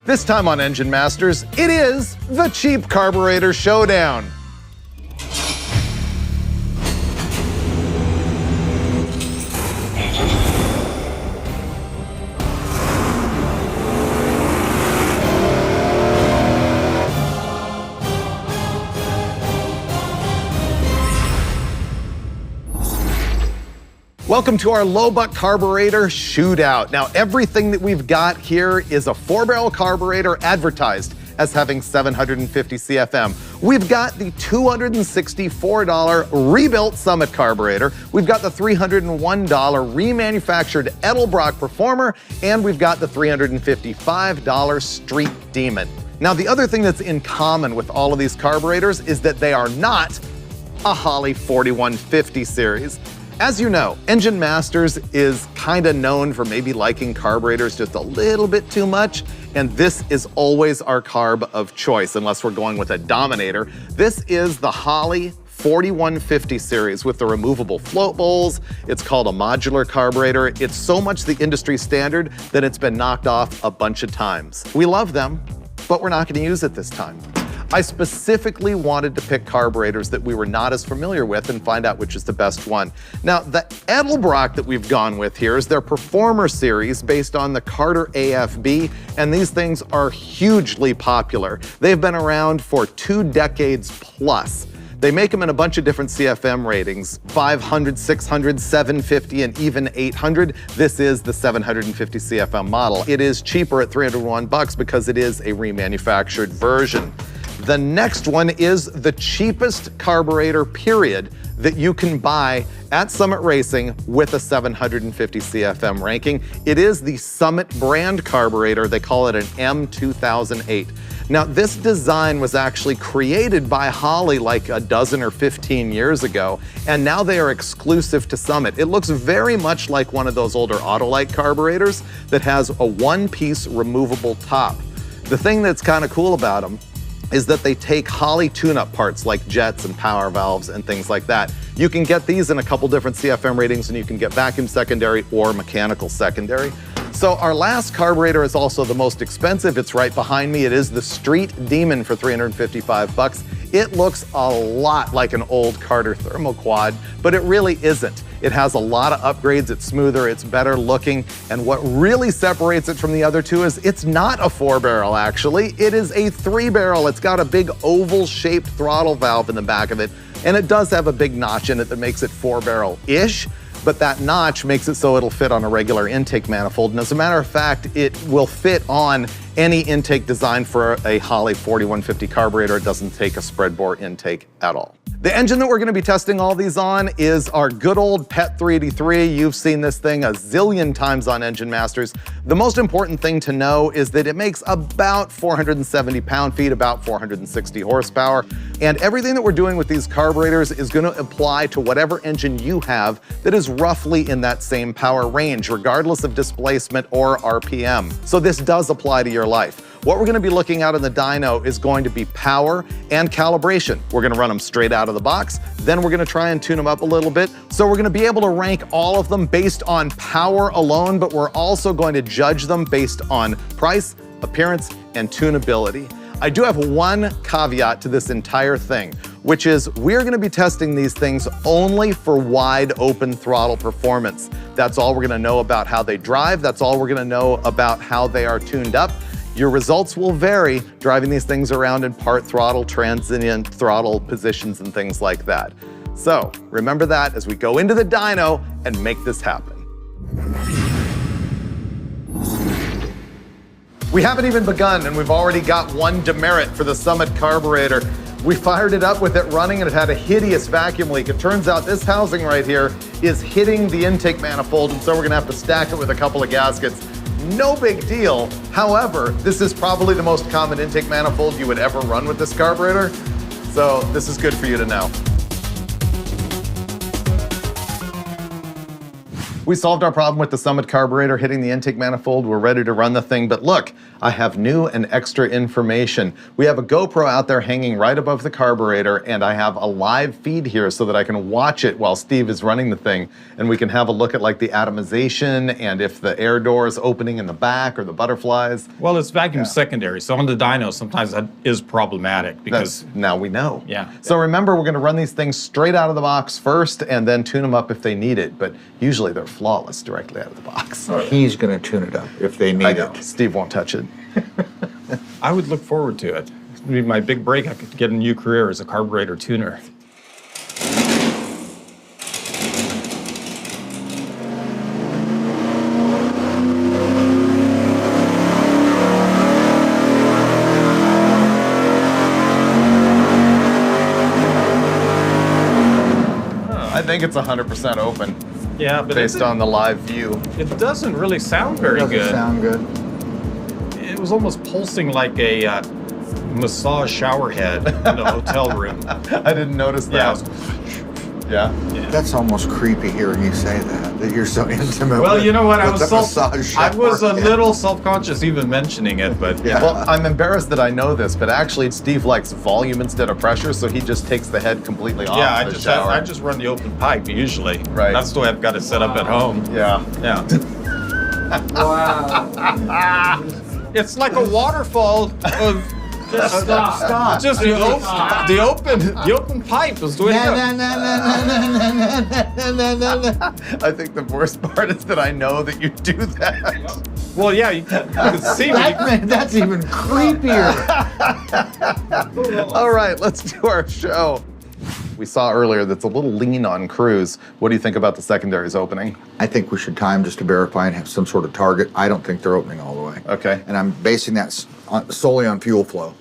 This time on Engine Masters, it is the Cheap Carburetor Showdown. Welcome to our low buck carburetor shootout. Now, everything that we've got here is a 4-barrel carburetor advertised as having 750 CFM. We've got the $264 rebuilt Summit carburetor. We've got the $301 remanufactured Edelbrock Performer, and we've got the $355 Street Demon. Now, the other thing that's in common with all of these carburetors is that they are not a Holley 4150 series. As you know, Engine Masters is kind of known for maybe liking carburetors just a little bit too much, and this is always our carb of choice, unless we're going with a Dominator. This is the Holley 4150 series with the removable float bowls. It's called a modular carburetor. It's so much the industry standard that it's been knocked off a bunch of times. We love them, but we're not going to use it this time. I specifically wanted to pick carburetors that we were not as familiar with and find out which is the best one. Now, the Edelbrock that we've gone with here is their Performer series based on the Carter AFB, and these things are hugely popular. They've been around for 2 decades plus. They make them in a bunch of different CFM ratings, 500, 600, 750, and even 800. This is the 750 CFM model. It is cheaper at $301 because it is a remanufactured version. The next one is the cheapest carburetor, period, that you can buy at Summit Racing with a 750 CFM ranking. It is the Summit brand carburetor. They call it an M2008. Now, this design was actually created by Holley like a dozen or 15 years ago, and now they are exclusive to Summit. It looks very much like one of those older Autolite carburetors that has a one-piece removable top. The thing that's kind of cool about them is that they take Holley tune-up parts like jets and power valves and things like that. You can get these in a couple different CFM ratings, and you can get vacuum secondary or mechanical secondary. So our last carburetor is also the most expensive. It's right behind me. It is the Street Demon for $355. It looks a lot like an old Carter thermoquad, but it really isn't. It has a lot of upgrades, it's smoother, it's better looking, and what really separates it from the other two is it's not a 4-barrel actually, it is a 3-barrel. It's got a big oval-shaped throttle valve in the back of it, and it does have a big notch in it that makes it 4-barrel-ish, but that notch makes it so it'll fit on a regular intake manifold, and as a matter of fact, it will fit on any intake designed for a Holley 4150 carburetor. It doesn't take a spread bore intake at all. The engine that we're going to be testing all these on is our good old PET 383. You've seen this thing a zillion times on Engine Masters. The most important thing to know is that it makes about 470 pound-feet, about 460 horsepower, and everything that we're doing with these carburetors is going to apply to whatever engine you have that is roughly in that same power range, regardless of displacement or RPM. So this does apply to your life. What we're going to be looking at in the dyno is going to be power and calibration. We're going to run them straight out of the box, then we're going to try and tune them up a little bit. So we're going to be able to rank all of them based on power alone, but we're also going to judge them based on price, appearance, and tunability. I do have one caveat to this entire thing, which is we're going to be testing these things only for wide open throttle performance. That's all we're going to know about how they drive. That's all we're going to know about how they are tuned up. Your results will vary driving these things around in part throttle, transient throttle positions, and things like that. So remember that as we go into the dyno and make this happen. We haven't even begun, and we've already got one demerit for the Summit carburetor. We fired it up with it running, and it had a hideous vacuum leak. It turns out this housing right here is hitting the intake manifold, and so we're gonna have to stack it with a couple of gaskets. No big deal. However, this is probably the most common intake manifold you would ever run with this carburetor, so this is good for you to know. We solved our problem with the Summit carburetor hitting the intake manifold. We're ready to run the thing, but look, I have new and extra information. We have a GoPro out there hanging right above the carburetor, and I have a live feed here so that I can watch it while Steve is running the thing, and we can have a look at like the atomization and if the air door is opening in the back or the butterflies. Well, it's vacuum secondary, so on the dyno sometimes that is problematic because now we know. Yeah. So remember, we're going to run these things straight out of the box first and then tune them up if they need it, but usually they're flawless directly out of the box. He's going to tune it up if they need it. Steve won't touch it. I would look forward to it. It's gonna be my big break. I could get a new career as a carburetor tuner. I think it's 100% open. Yeah, but based on the live view. It doesn't really sound very good. It doesn't sound good. It was almost pulsing like a massage shower head in a hotel room. I didn't notice that. Yeah. That's almost creepy hearing you say that you're so intimate. Well, you know what? I was a little little self-conscious even mentioning it, but yeah. Well, I'm embarrassed that I know this, but actually Steve likes volume instead of pressure, so he just takes the head completely off the shower. I just run the open pipe usually. Right. That's the way I've got it set up at home. Yeah. Yeah. Wow. It's like a waterfall of Stop. just the open pipe is doing it. I think the worst part is that I know that you do that. Well, yeah, you can see me. That's even creepier. All right, let's do our show. We saw earlier that's a little lean on cruise. What do you think about the secondaries opening? I think we should time just to verify and have some sort of target. I don't think they're opening all the way. Okay. And I'm basing that solely on fuel flow.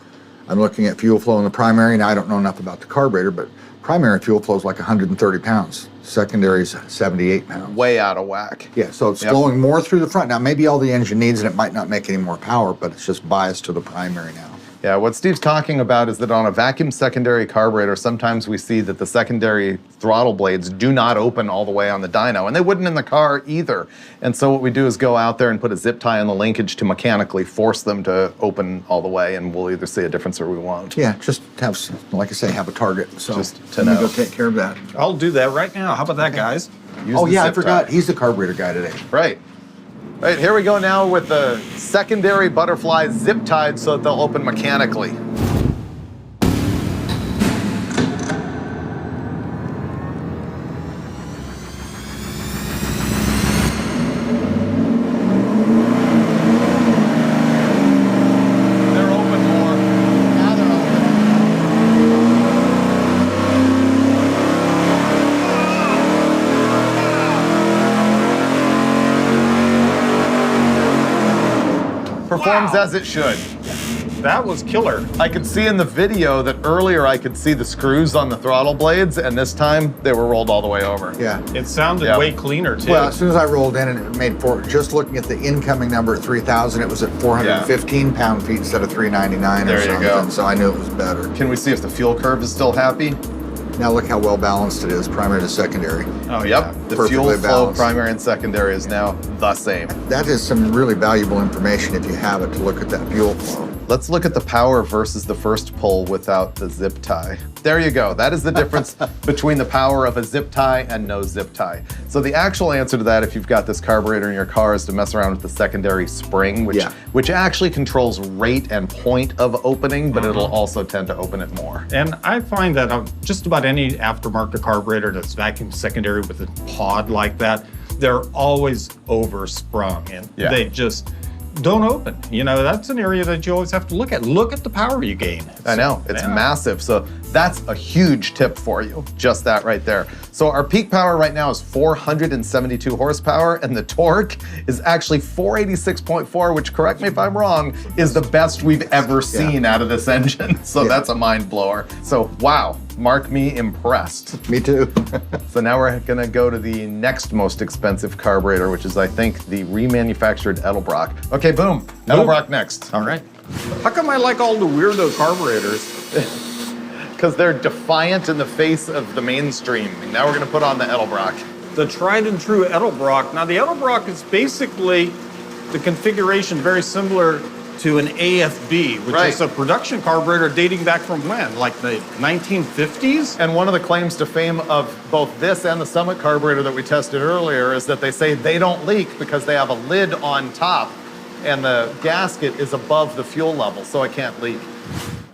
I'm looking at fuel flow in the primary, and I don't know enough about the carburetor, but primary fuel flow is like 130 pounds. Secondary's 78 pounds. Way out of whack. Yeah, so it's flowing more through the front. Now, maybe all the engine needs, and it might not make any more power, but it's just biased to the primary now. Yeah, what Steve's talking about is that on a vacuum secondary carburetor, sometimes we see that the secondary throttle blades do not open all the way on the dyno, and they wouldn't in the car either. And so what we do is go out there and put a zip tie on the linkage to mechanically force them to open all the way, and we'll either see a difference or we won't. Yeah, just have, like I say, have a target. So Just to let me know. go take care of that. I'll do that right now. How about that, guys? Use Oh the yeah, I zip forgot. tie. He's the carburetor guy today. Right. Right, here we go now with the secondary butterflies zip tied so that they'll open mechanically. They're open more. Now they're open. Performs as it should. That was killer. I could see in the video that earlier I could see the screws on the throttle blades, and this time they were rolled all the way over. Yeah. It sounded way cleaner, too. Well, as soon as I rolled in and it made just looking at the incoming number at 3,000, it was at 415 pound-feet instead of 399 There or you something. go. So I knew it was better. Can we see if the fuel curve is still happy? Now look how well balanced it is, primary to secondary. Oh, Yep, yeah. the Perfectly fuel flow balanced. primary and secondary is now the same. That is some really valuable information if you have it to look at that fuel flow. Let's look at the power versus the first pull without the zip tie. There you go. That is the difference between the power of a zip tie and no zip tie. So the actual answer to that, if you've got this carburetor in your car, is to mess around with the secondary spring, which actually controls rate and point of opening, but it'll also tend to open it more. And I find that on just about any aftermarket carburetor that's vacuum secondary with a pod like that, they're always oversprung and they just don't open. You know, that's an area that you always have to look at. Look at the power you gain. I know, it's massive. So that's a huge tip for you, just that right there. So our peak power right now is 472 horsepower, and the torque is actually 486.4, which, correct me if I'm wrong, is the best we've ever seen out of this engine. So that's a mind blower. So wow, mark me impressed. Me too. So now we're gonna go to the next most expensive carburetor, which is, I think, the remanufactured Edelbrock. Okay, boom, Edelbrock next. All right. How come I like all the weirdo carburetors? Because they're defiant in the face of the mainstream. Now we're gonna put on the Edelbrock. The tried and true Edelbrock. Now the Edelbrock is basically the configuration very similar to an AFB, which Right. is a production carburetor dating back from when? Like the 1950s? And one of the claims to fame of both this and the Summit carburetor that we tested earlier is that they say they don't leak because they have a lid on top and the gasket is above the fuel level, so it can't leak.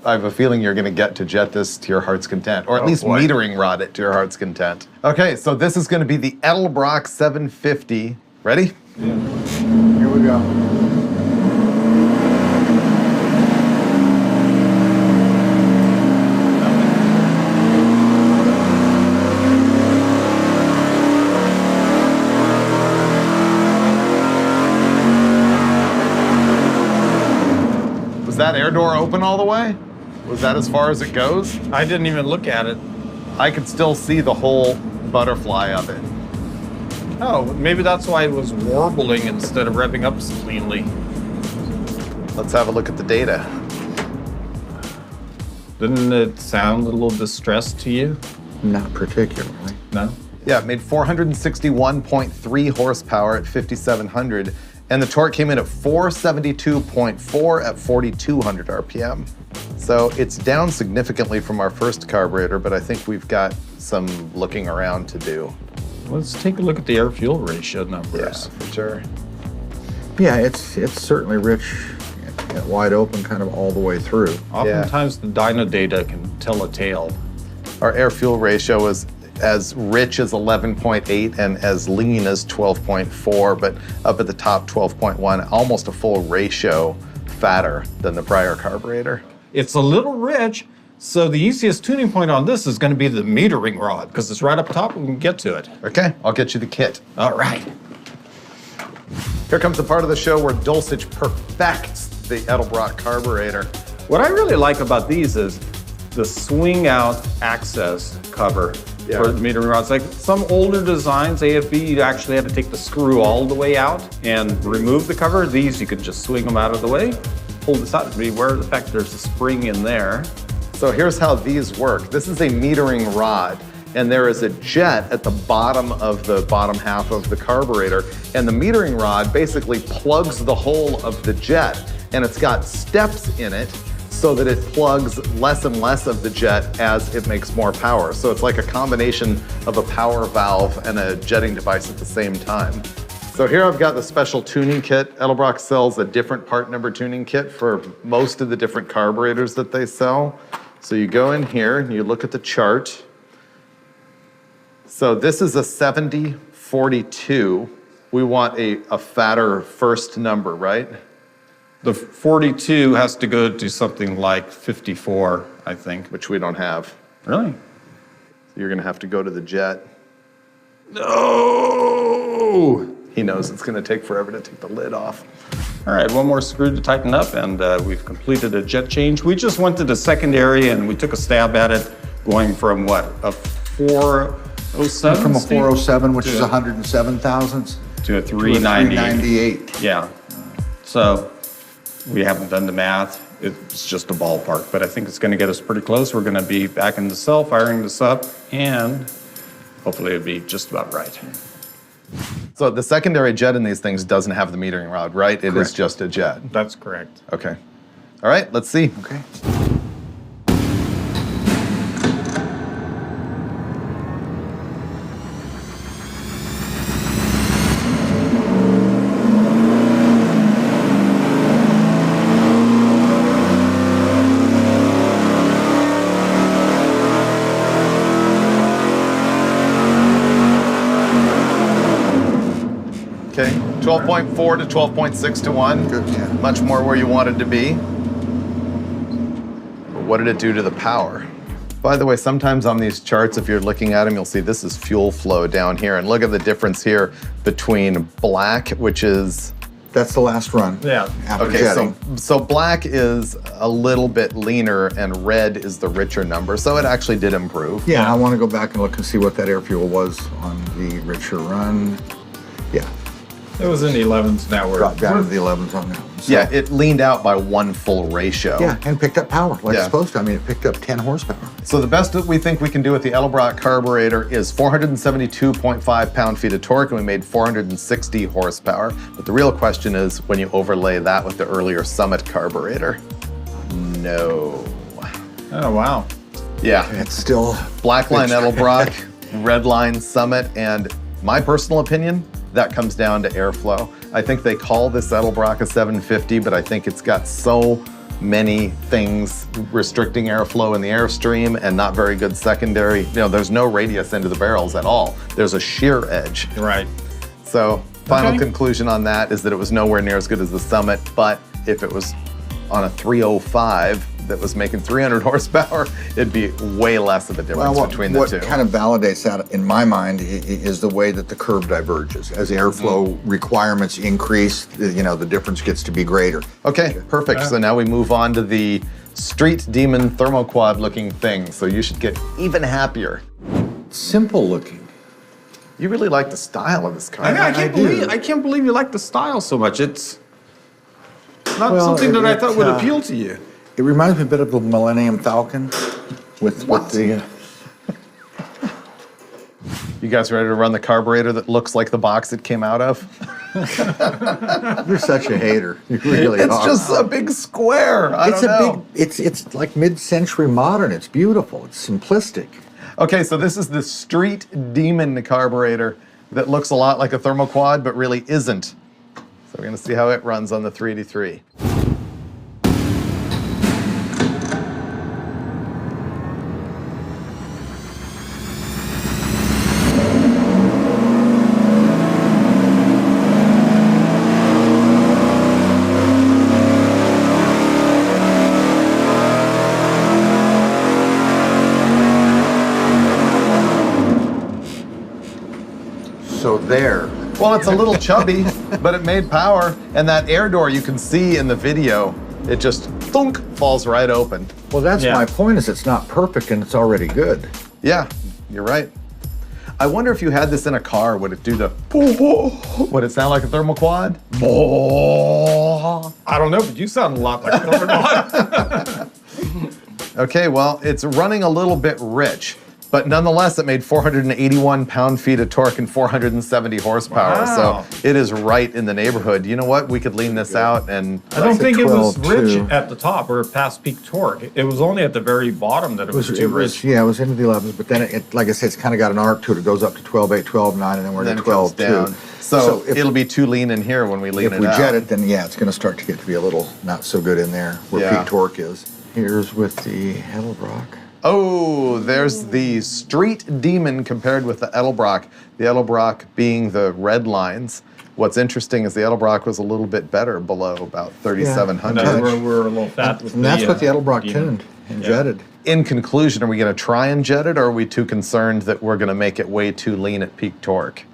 I have a feeling you're going to get to jet this to your heart's content, or at least boy. metering rod it to your heart's content. Okay, so this is going to be the Edelbrock 750. Ready? Here we go. Was that air door open all the way? Was that as far as it goes? I didn't even look at it. I could still see the whole butterfly of it. Oh, maybe that's why it was warbling instead of revving up cleanly. Let's have a look at the data. Didn't it sound a little distressed to you? Not particularly. No? Yeah, it made 461.3 horsepower at 5,700, and the torque came in at 472.4 at 4,200 RPM. So it's down significantly from our first carburetor, but I think we've got some looking around to do. Let's take a look at the air-fuel ratio Yeah, numbers. for sure. Yeah, it's certainly rich, wide open, kind of all the way through. Oftentimes the dyno data can tell a tale. Our air-fuel ratio is as rich as 11.8 and as lean as 12.4, but up at the top 12.1, almost a full ratio fatter than the prior carburetor. It's a little rich, so the easiest tuning point on this is going to be the metering rod, because it's right up top and we can get to it. Okay, I'll get you the kit. All right. Here comes the part of the show where Dulcich perfects the Edelbrock carburetor. What I really like about these is the swing out access cover Yeah. for the metering rods. Like some older designs, AFB, you actually had to take the screw all the way out and remove the cover. These, you could just swing them out of the way, pull this out. Beware of the fact there's a spring in there. So here's how these work. This is a metering rod, and there is a jet at the bottom of the bottom half of the carburetor, and the metering rod basically plugs the hole of the jet, and it's got steps in it so that it plugs less and less of the jet as it makes more power. So it's like a combination of a power valve and a jetting device at the same time. So here I've got the special tuning kit. Edelbrock sells a different part number tuning kit for most of the different carburetors that they sell. So you go in here and you look at the chart. So this is a 7042. We want a fatter first number, right? The 42 has to go to something like 54, I think. Which we don't have. Really? So you're gonna have to go to the jet. No! He knows it's gonna take forever to take the lid off. All right, one more screw to tighten up, and we've completed a jet change. We just went to the secondary, and we took a stab at it, going from what, a 407? From a Steve? 407, which is 107 thousandths, To a to a 398. 398. Yeah. So we haven't done the math. It's just a ballpark, but I think it's going to get us pretty close. We're going to be back in the cell, firing this up, and hopefully it'll be just about right. So the secondary jet in these things doesn't have the metering rod, right? It is Correct. just a jet. That's correct. Okay. All right, let's see. Okay. Okay, 12.4 to 12.6 to 1. Good, yeah. Much more where you wanted to be. But what did it do to the power? By the way, sometimes on these charts, if you're looking at them, you'll see this is fuel flow down here. And look at the difference here between black, which is... That's the last run. Yeah. After Okay, jetting. so black is a little bit leaner and red is the richer number. So it actually did improve. Yeah, I want to go back and look and see what that air fuel was on the richer run. Yeah. It was in the 11s. Now we're dropped down to the 11s on that one. So, Yeah, it leaned out by 1 full ratio. yeah, and picked up power like Yeah. it's supposed to. I mean, it picked up 10 horsepower. So the best that we think we can do with the Edelbrock carburetor is 472.5 pound-feet of torque, and we made 460 horsepower. But the real question is when you overlay that with the earlier Summit carburetor. No. Oh, wow. Yeah. It's still Black line Edelbrock, red line Summit, and my personal opinion, that comes down to airflow. I think they call this Edelbrock a 750, but I think it's got so many things restricting airflow in the airstream and not very good secondary. You know, there's no radius into the barrels at all. There's a shear edge. Right. So final Okay. conclusion on that is that it was nowhere near as good as the Summit, but if it was on a 305 that was making 300 horsepower, it'd be way less of a difference between the two. What kind of validates that, in my mind, is the way that the curve diverges. As airflow requirements increase, you know, the difference gets to be greater. Okay, perfect. So now we move on to the Street Demon thermoquad looking thing. So you should get even happier. Simple looking. You really like the style of this car. I do. can't believe you like the style so much. It's not Well, something that I thought would it's, appeal to you. It reminds me a bit of the Millennium Falcon with the... You guys ready to run the carburetor that looks like the box it came out of? You're such a hater. You really It's are. just a big square. I don't know. It's like mid-century modern. It's beautiful. It's simplistic. Okay, so this is the Street Demon carburetor that looks a lot like a thermoquad, but really isn't. So we're gonna see how it runs on the 383. So there. Well, it's a little chubby, but it made power. And that air door you can see in the video, it just thunk, falls right open. Well, that's Yeah. my point, is it's not perfect and it's already good. Yeah, you're right. I wonder if you had this in a car, would it do the, would it sound like a thermoquad? I don't know, but you sound a lot like a thermoquad. Okay, well, it's running a little bit rich, but nonetheless, it made 481 pound-feet of torque and 470 horsepower. Wow. So it is right in the neighborhood. You know what? We could lean this out and I don't think it was 12 rich too. at the top or past peak torque. It was only at the very bottom that it was too rich. Yeah, it was into the 11s, but then it, like I said, it's kind of got an arc to it. It goes up to 12.8, 12.9, and then we're then at it comes 12.2. down. So if, it'll be too lean in here when we lean if it we out. jet it, then yeah, it's going to start to get to be a little not so good in there where Yeah. peak torque is. Here's with the Edelbrock. Oh, there's the Street Demon compared with the Edelbrock. The Edelbrock being the red lines. What's interesting is the Edelbrock was a little bit better below, about 3,700. No, we're a little fat with And that's what the Edelbrock Demon. tuned and Yeah. jetted. In conclusion, are we going to try and jet it, or are we too concerned that we're going to make it way too lean at peak torque?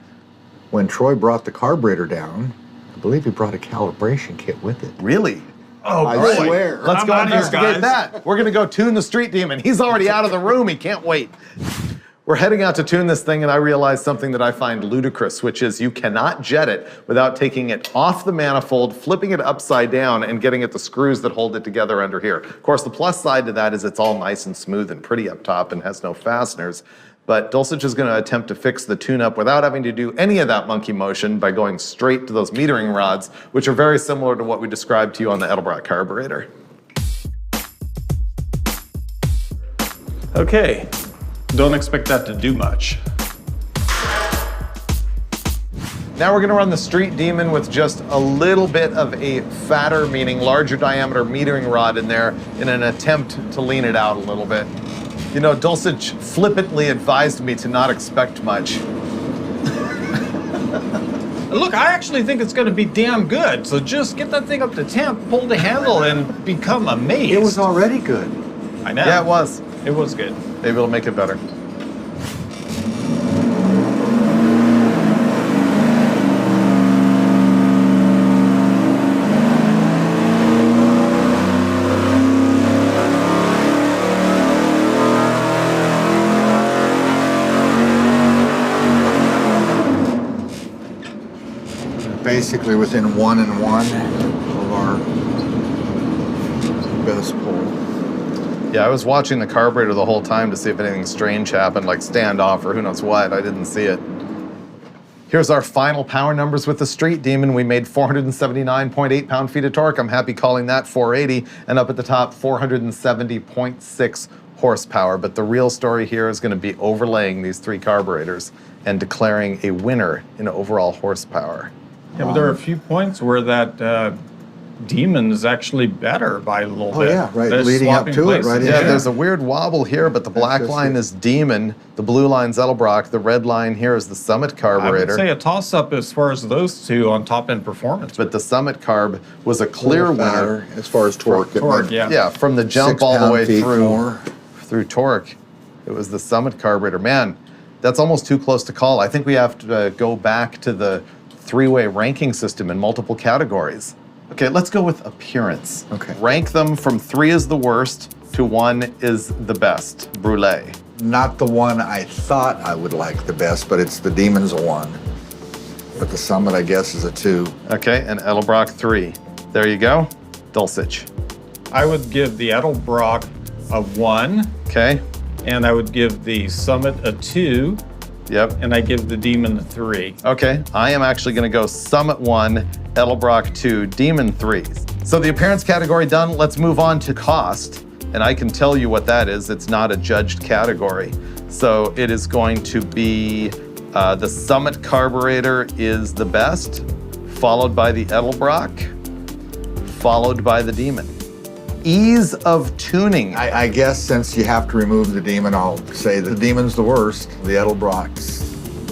When Troy brought the carburetor down, I believe he brought a calibration kit with it. Really? Oh, I boy. swear. Let's I'm go outta here, investigate guys. that. We're going to go tune the Street Demon. He's already out of the room. He can't wait. We're heading out to tune this thing, and I realized something that I find ludicrous, which is you cannot jet it without taking it off the manifold, flipping it upside down, and getting at the screws that hold it together under here. Of course, the plus side to that is it's all nice and smooth and pretty up top and has no fasteners. But Dulcich is going to attempt to fix the tune-up without having to do any of that monkey motion by going straight to those metering rods, which are very similar to what we described to you on the Edelbrock carburetor. Okay, don't expect that to do much. Now we're going to run the Street Demon with just a little bit of a fatter, meaning larger diameter metering rod in there in an attempt to lean it out a little bit. You know, Dulcich flippantly advised me to not expect much. Look, I actually think it's going to be damn good. So just get that thing up to temp, pull the handle, and become amazed. It was already good. I know. Yeah, it was. It was good. Maybe it'll make it better. basically within 1 and 1 of our best pull. Yeah, I was watching the carburetor the whole time to see if anything strange happened, like standoff or who knows what. I didn't see it. Here's our final power numbers with the Street Demon. We made 479.8 pound-feet of torque. I'm happy calling that 480. And up at the top, 470.6 horsepower. But the real story here is going to be overlaying these 3 carburetors and declaring a winner in overall horsepower. Yeah, but there are a few points where that Demon is actually better by a little bit. Oh yeah, right, They're leading up swapping to places. it, right? Yeah, there's a weird wobble here, but the black line is Demon, the blue line's Edelbrock, the red line here is the Summit I carburetor. would say a toss-up as far as those two on top-end performance. But the Summit carb was a clear winner. as far as torque. Torque, yeah. Yeah, from the jump 6 all the way pound-feet through more. through torque. It was the Summit carburetor. Man, that's almost too close to call. I think we have to go back to the 3-way ranking system in multiple categories. Okay, let's go with appearance. Okay. Rank them from 3 is the worst to 1 is the best. Brûlé. Not the one I thought I would like the best, but it's the Demon's a 1. But the Summit, I guess, is a 2. Okay, and Edelbrock 3. There you go. Dulcich. I would give the Edelbrock a 1, Okay. and I would give the Summit a 2, Yep. and I give the Demon a 3. Okay, I am actually gonna go Summit 1, Edelbrock 2, Demon 3. So the appearance category done, let's move on to cost. And I can tell you what that is, it's not a judged category. So it is going to be the Summit carburetor is the best, followed by the Edelbrock, followed by the Demon. Ease of tuning. I guess since you have to remove the Demon, I'll say the Demon's the worst. The Edelbrock's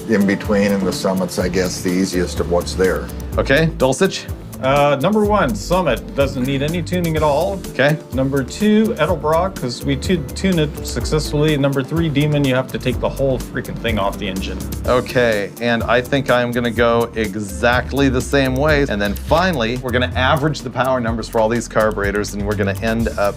in between, and the Summit's, I guess, the easiest of what's there. Okay, Dulcich. Number 1, Summit doesn't need any tuning at all. Okay. Number 2, Edelbrock, because we tune it successfully. Number 3, Demon, you have to take the whole freaking thing off the engine. Okay, and I think I'm gonna go exactly the same way. And then finally, we're gonna average the power numbers for all these carburetors, and we're gonna end up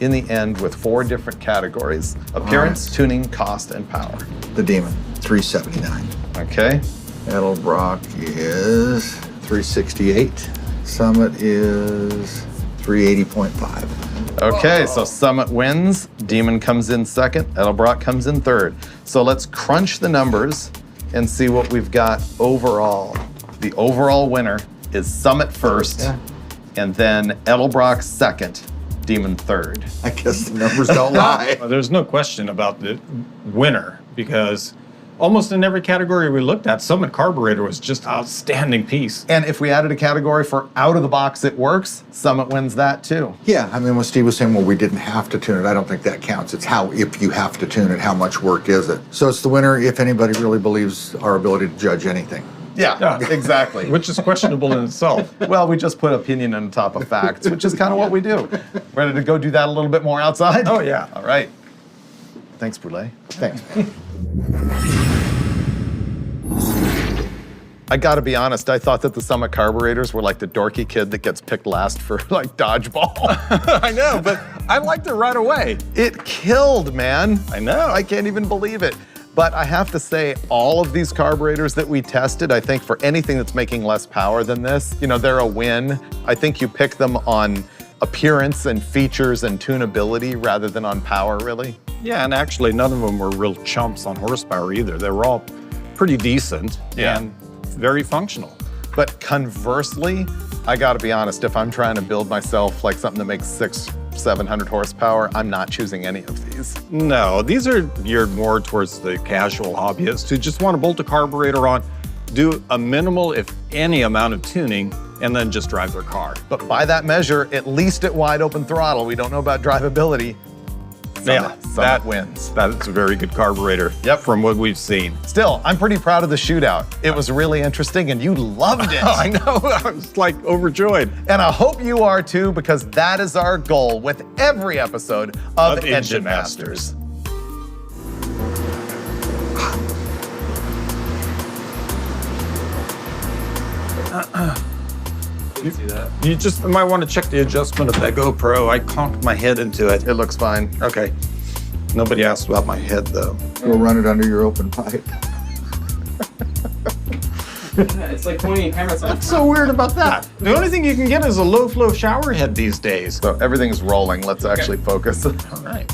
in the end with 4 different categories: appearance, tuning, cost, and power. The Demon, 379. Okay, Edelbrock is 368. Summit is 380.5. okay, so Summit wins, Demon comes in second, Edelbrock comes in third. So let's crunch the numbers and see what we've got overall. The overall winner is Summit first, and then Edelbrock second, Demon third. I guess the numbers don't lie. There's no question about the winner, because almost in every category we looked at, Summit carburetor was just outstanding piece. And if we added a category for out of the box it works, Summit wins that too. Yeah, I mean, when Steve was saying, well, we didn't have to tune it, I don't think that counts. It's how, if you have to tune it, how much work is it? So it's the winner if anybody really believes our ability to judge anything. Yeah, exactly. Which is questionable in itself. Well, we just put opinion on top of facts, which is kind of what we do. Ready to go do that a little bit more outside? Oh, yeah. All right. Thanks, Brûlé. Thanks. I gotta be honest, I thought that the Summit carburetors were like the dorky kid that gets picked last for like dodgeball. I know, but I liked it right away. It killed, man. I know. I can't even believe it. But I have to say, all of these carburetors that we tested, I think for anything that's making less power than this, you know, they're a win. I think you pick them on appearance and features and tunability rather than on power, really. Yeah, and actually none of them were real chumps on horsepower either. They were all pretty decent and very functional. But conversely, I gotta be honest, if I'm trying to build myself like something that makes 600-700 horsepower, I'm not choosing any of these. No, these are geared more towards the casual hobbyist who just want to bolt a carburetor on, do a minimal, if any, amount of tuning, and then just drive their car. But by that measure, at least at wide open throttle, we don't know about drivability. Summit wins. That's a very good carburetor. Yep. From what we've seen. Still, I'm pretty proud of the shootout. It was really interesting and you loved it. I know, I was like overjoyed. And I hope you are too, because that is our goal with every episode of Engine Masters. See that? You just might want to check the adjustment of that GoPro. I conked my head into it. It looks fine. Okay. Nobody asked about my head though. We'll run it under your open pipe. It's like pointing a camera. What's so weird about that? The only thing you can get is a low flow shower head these days. So everything is rolling. Let's actually focus. All right.